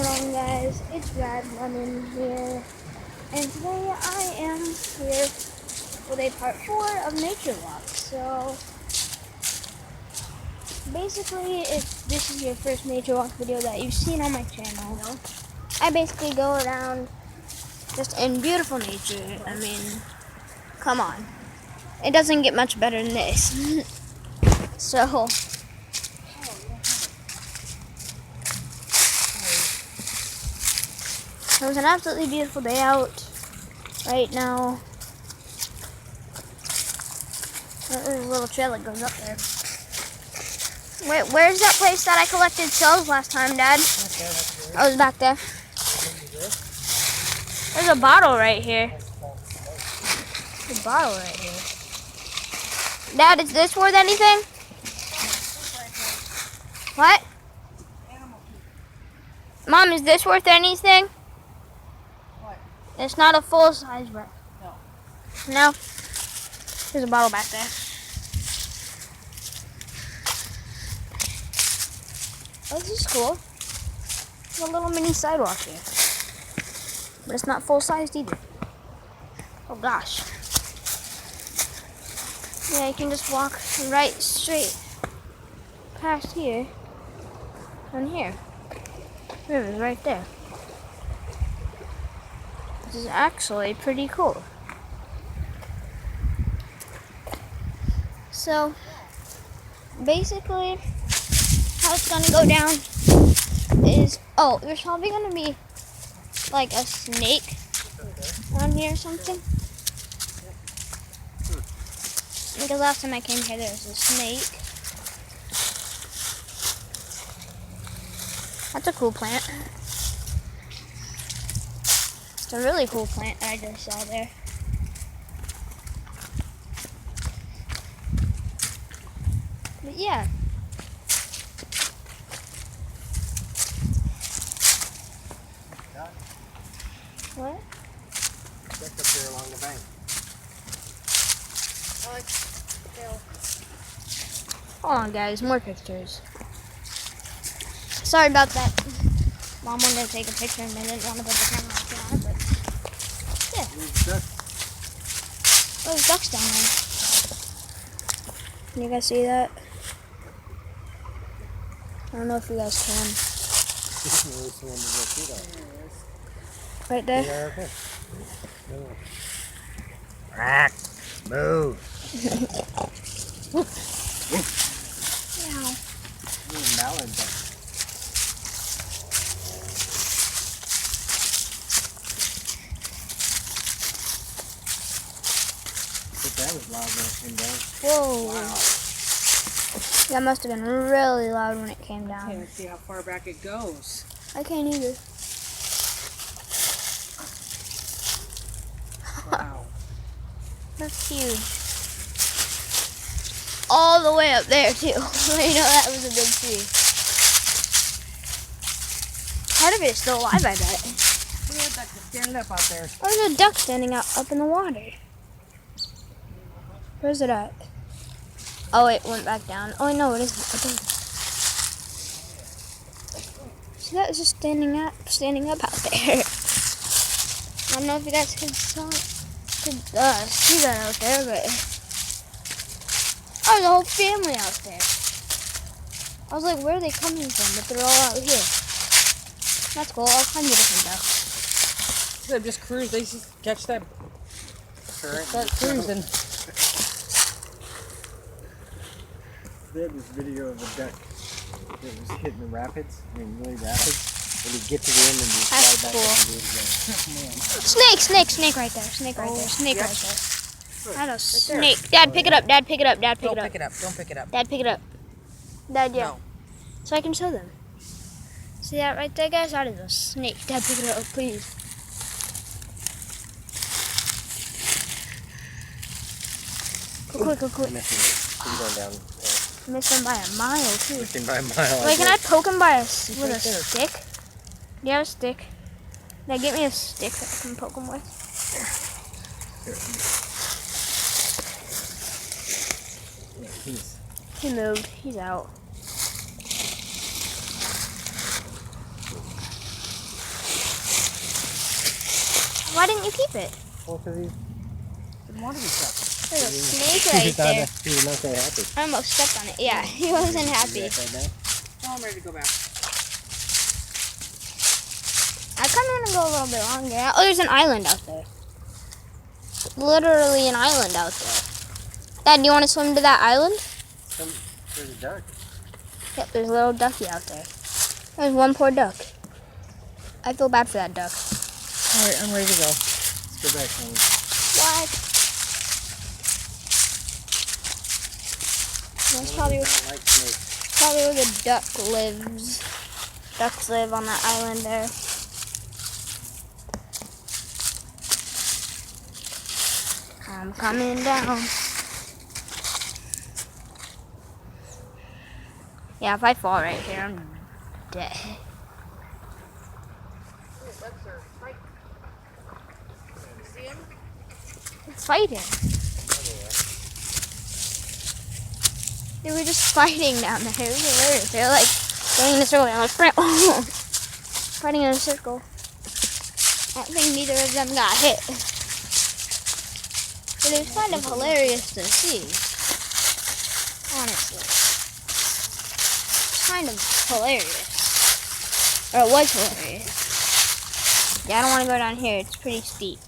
on guys, it's Rad Lemon here, and today I am here with a part 4 of Nature Walk. So basically, if this is your first Nature Walk video that you've seen on my channel, I basically go around just in beautiful nature. I mean, come on, it doesn't get much better than this. So it was an absolutely beautiful day out right now. There's a little trail that goes up there. Wait, where's that place that I collected shells last time, Dad? I was back there. There's a bottle right here. There's a bottle right here. Dad, is this worth anything? What? Mom, is this worth anything? It's not a full size, but no. There's a bottle back there. Oh, this is cool. There's a little mini sidewalk here, but it's not full sized either. Oh gosh. Yeah, you can just walk right straight past here and here. River's right there. This is actually pretty cool. So, basically, how it's gonna go down is, there's probably gonna be like a snake on here or something. Because last time I came here, there was a snake. That's a cool plant. It's a really cool plant that I just saw there. But yeah. What? Just up here along the bank. Hold on, guys. More pictures. Sorry about that. Mom wanted to take a picture and I didn't want to put the camera on it, but yeah. Oh, there's ducks down there. Can you guys see that? I don't know if you guys can. Right there? Yeah, okay. Rack. Move. Yeah. Mallard. That was loud when it came down. Whoa. Wow. That must have been really loud when it came I down. can't see how far back it goes. I can't either. Wow. That's huge. All the way up there, too. You know, that was a big tree. Part of it is still alive, I bet. Look at that stand up out there. Oh, there's a duck standing up in the water. Where's it at? Oh, it went back down. Oh, no, it isn't. See, that is just standing up out there. I don't know if you guys could see that out there, but there's a whole family out there. I was like, where are they coming from? But they're all out here. That's cool. All kinds of different ducks. They just cruise. They just catch that. Start cruising. They had this video of a duck that was hitting the rapids. I mean, really rapids. And he'd get to the end and he'd slide back up and do it again. Snake right there. Snake right there. Snake right there. That's a snake. Dad, pick it up. Dad, pick it up. Dad, pick it up. Don't pick it up. Don't pick it up. Dad, pick it up. Dad, yeah. No. So I can show them. See that right there, guys? That is a snake. Dad, pick it up, please. Go quick. He's going down. Missed him by a mile, too. Missing by a mile. Wait, can I poke him with a right there. stick? Do you have a stick? Now get me a stick that I can poke him with. He moved. He's out. Why didn't you keep it? Well, because he Didn't want to be stuck. There's a snake right there. He was not very happy. I almost stepped on it. Yeah, he wasn't happy. Oh, I'm ready to go back. I kind of want to go a little bit longer. Oh, there's an island out there. Literally an island out there. Dad, do you want to swim to that island? There's a duck. Yep, there's a little ducky out there. There's one poor duck. I feel bad for that duck. Alright, I'm ready to go. Let's go back home. What? That's probably, I don't like snakes. probably where the duck lives. Ducks live on that island there. I'm coming down. Yeah, if I fall right here, I'm dead. It's fighting. They were just fighting down there. It was hilarious. They were like going in a circle. And like, fighting in a circle. I don't think neither of them got hit. But it was kind of hilarious to see. Honestly. It's kind of hilarious. Or it was hilarious. Yeah, I don't want to go down here. It's pretty steep.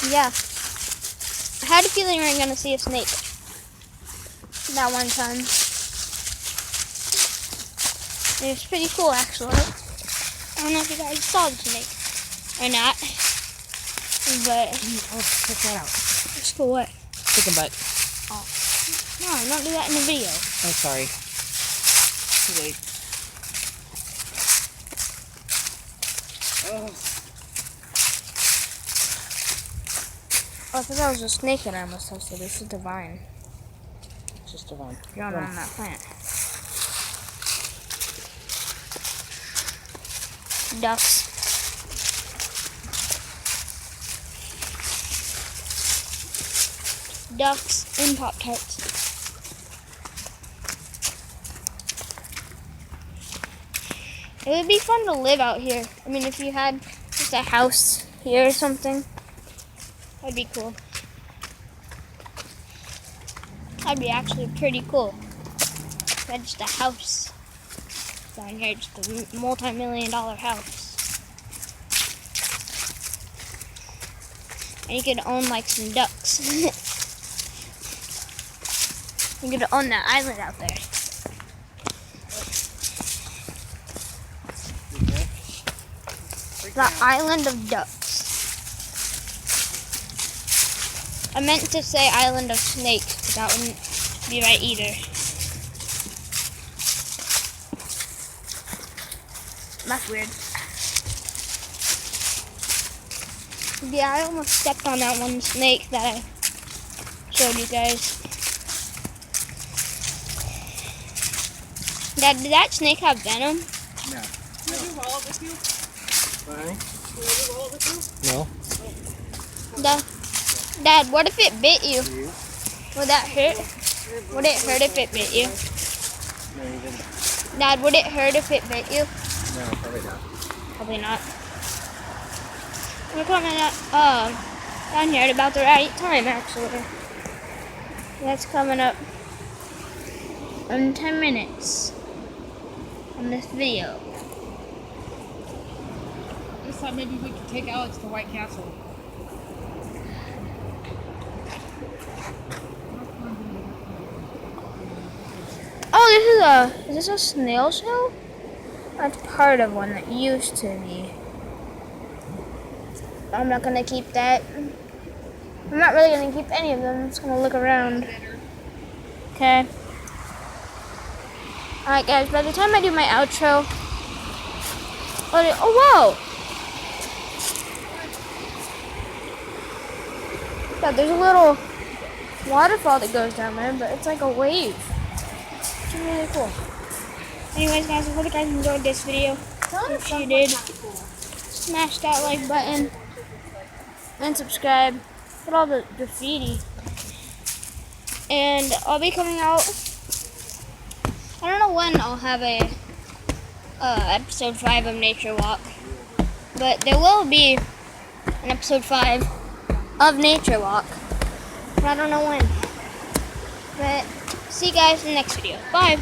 Yeah. I had a feeling we were going to see a snake. That one time. It was pretty cool, actually. I don't know if you guys saw the snake or not. But Oh, check that out. it's cool. What? Chicken butt. No, don't do that in the video. Oh, sorry. Too late. Oh. Oh, I thought that was a snake that I almost have, so this is divine. It's just a vine. You're on that plant. Ducks. Ducks and Pop-Tarts. It would be fun to live out here. I mean, if you had just a house here or something, that'd be cool. That'd be actually pretty cool. If you had just a house down here, just a multi-million-dollar house. And you could own like some ducks. You could own that island out there. The island of ducks. I meant to say island of snakes, but that wouldn't be right either. That's weird. Yeah, I almost stepped on that one snake that I showed you guys. Dad, did that snake have venom? No. Can I do wallet with you? Honey? Can I do wallet with you? No. Dad, what if it bit you? You? Would that hurt? Would it hurt if it bit you? No, you didn't. Dad, would it hurt if it bit you? No, probably not. Probably not. We're coming up down here at about the right time, actually. That's coming up in 10 minutes on this video. This time maybe we can take Alex to White Castle. Oh, is this a snail shell? That's part of one that used to be. I'm not gonna keep that. I'm not really gonna keep any of them. I'm just gonna look around. Okay. Alright guys, by the time I do my outro. Oh, whoa! Yeah, there's a little waterfall that goes down there, but it's like a wave. It's really cool. Anyways guys, I hope you guys enjoyed this video. If you did, smash that like button and subscribe. Look at all the graffiti. and I'll be coming out. I don't know when I'll have a episode 5 of Nature Walk, but there will be an episode 5 of Nature Walk. But I don't know when. But see you guys in the next video. Bye.